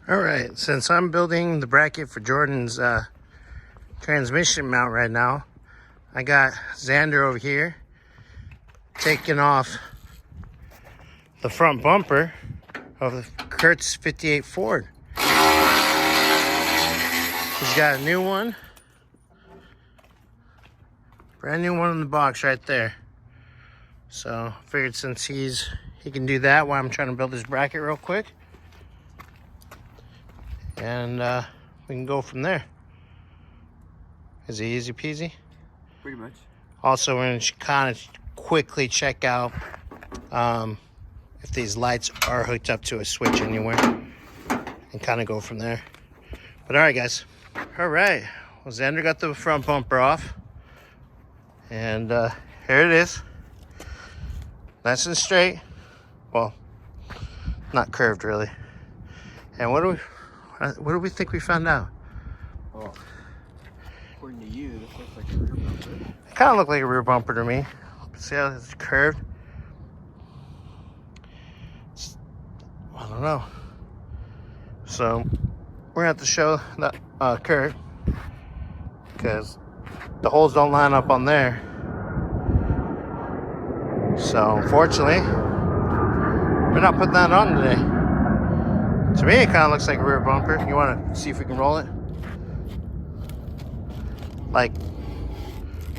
All right, since I'm building the bracket for Jordan's transmission mount right now, I got Xander over here taking off the front bumper of the Curt's 58 Ford. He's got a new one, brand new one in the box right there. So I figured since he can do that while I'm trying to build this bracket real quick. And we can go from there. Is it easy peasy? Pretty much. Also, we're going to kind of quickly check out if these lights are hooked up to a switch anywhere and kind of go from there. But all right, guys. All right. Well, Xander got the front bumper off. And here it is. Nice and straight. Well, not curved, really. And what do we think we found out? Oh, according to you, this looks like a rear bumper. It kind of looked like a rear bumper to me. See how it's curved? I don't know. So we're gonna have to show that Curt, because the holes don't line up on there. So unfortunately, we're not putting that on today. To me, it kind of looks like a rear bumper. You want to see if we can roll it? Like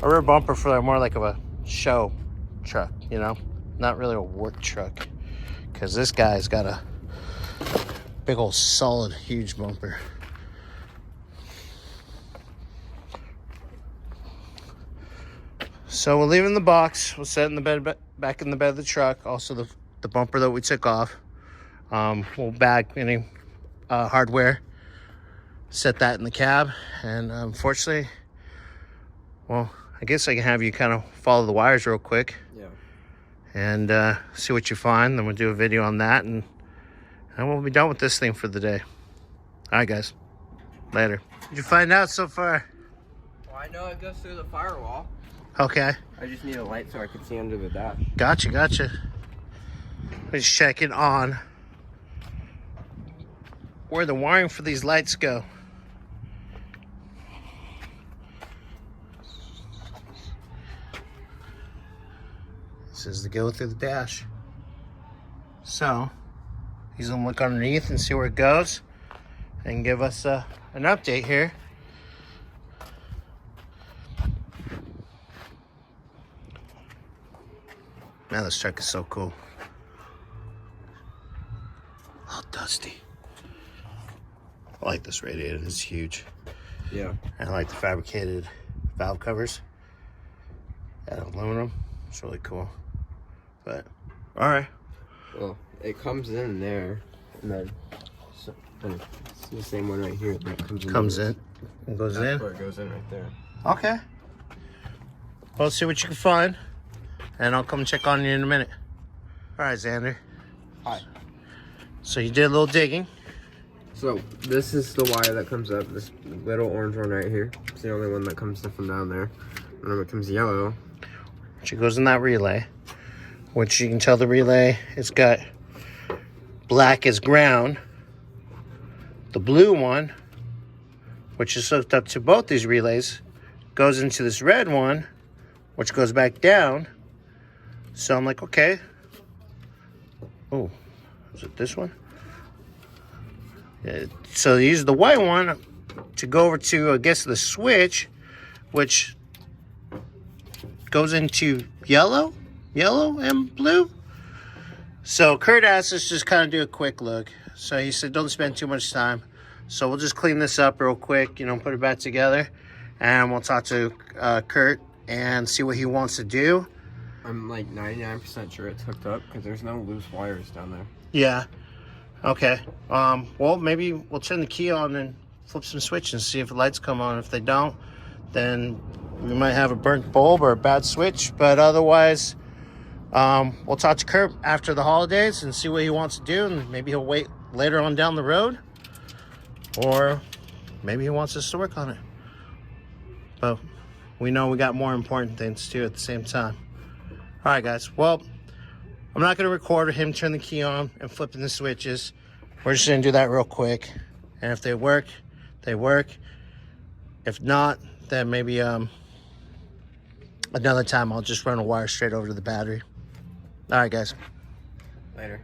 a rear bumper for more like of a show truck, you know? Not really a work truck. Because this guy's got a big old solid huge bumper. So we'll leave it in the box. We'll set it in the bed, back in the bed of the truck. Also the bumper that we took off. We'll bag any hardware, set that in the cab, and unfortunately, well, I guess I can have you kind of follow the wires real quick. Yeah. And see what you find. Then we'll do a video on that, and we'll be done with this thing for the day. All right, guys. Later. What did you find out so far? Well, I know it goes through the firewall. Okay. I just need a light so I can see under the dash. Gotcha. We're just checking on where the wiring for these lights go. This is to go through the dash. So he's gonna look underneath and see where it goes and give us an update here. Man, this truck is so cool. All dusty. I like this radiator, it's huge. Yeah. And I like the fabricated valve covers. That aluminum, it's really cool. But, all right. Well, it comes in there, and then it's the same one right here that comes in. And goes That's in. where it goes in right there. Okay. Well, let's see what you can find, and I'll come check on you in a minute. All right, Xander. Hi. So you did a little digging. So this is the wire that comes up. This little orange one right here. It's the only one that comes from down there. And then it comes yellow. Which goes in that relay. Which you can tell the relay, it's got black as ground. The blue one, which is hooked up to both these relays, goes into this red one, which goes back down. So I'm like, okay. Oh, is it this one? Yeah, so you use the white one to go over to, I guess, the switch, which goes into yellow and blue. So Curt asked us to just kind of do a quick look. So he said, don't spend too much time. So we'll just clean this up real quick, you know, put it back together, and we'll talk to Curt and see what he wants to do. I'm like 99% sure it's hooked up because there's no loose wires down there. Yeah. Okay. Well, maybe we'll turn the key on and flip some switches and see if the lights come on. If they don't, then we might have a burnt bulb or a bad switch. But otherwise, we'll talk to Curt after the holidays and see what he wants to do. And maybe he'll wait later on down the road. Or maybe he wants us to work on it. But we know we got more important things to do at the same time. All right, guys. Well, I'm not going to record him turn the key on and flipping the switches. We're just gonna do that real quick. And if they work, they work. If not, then maybe another time I'll just run a wire straight over to the battery. All right, guys. Later.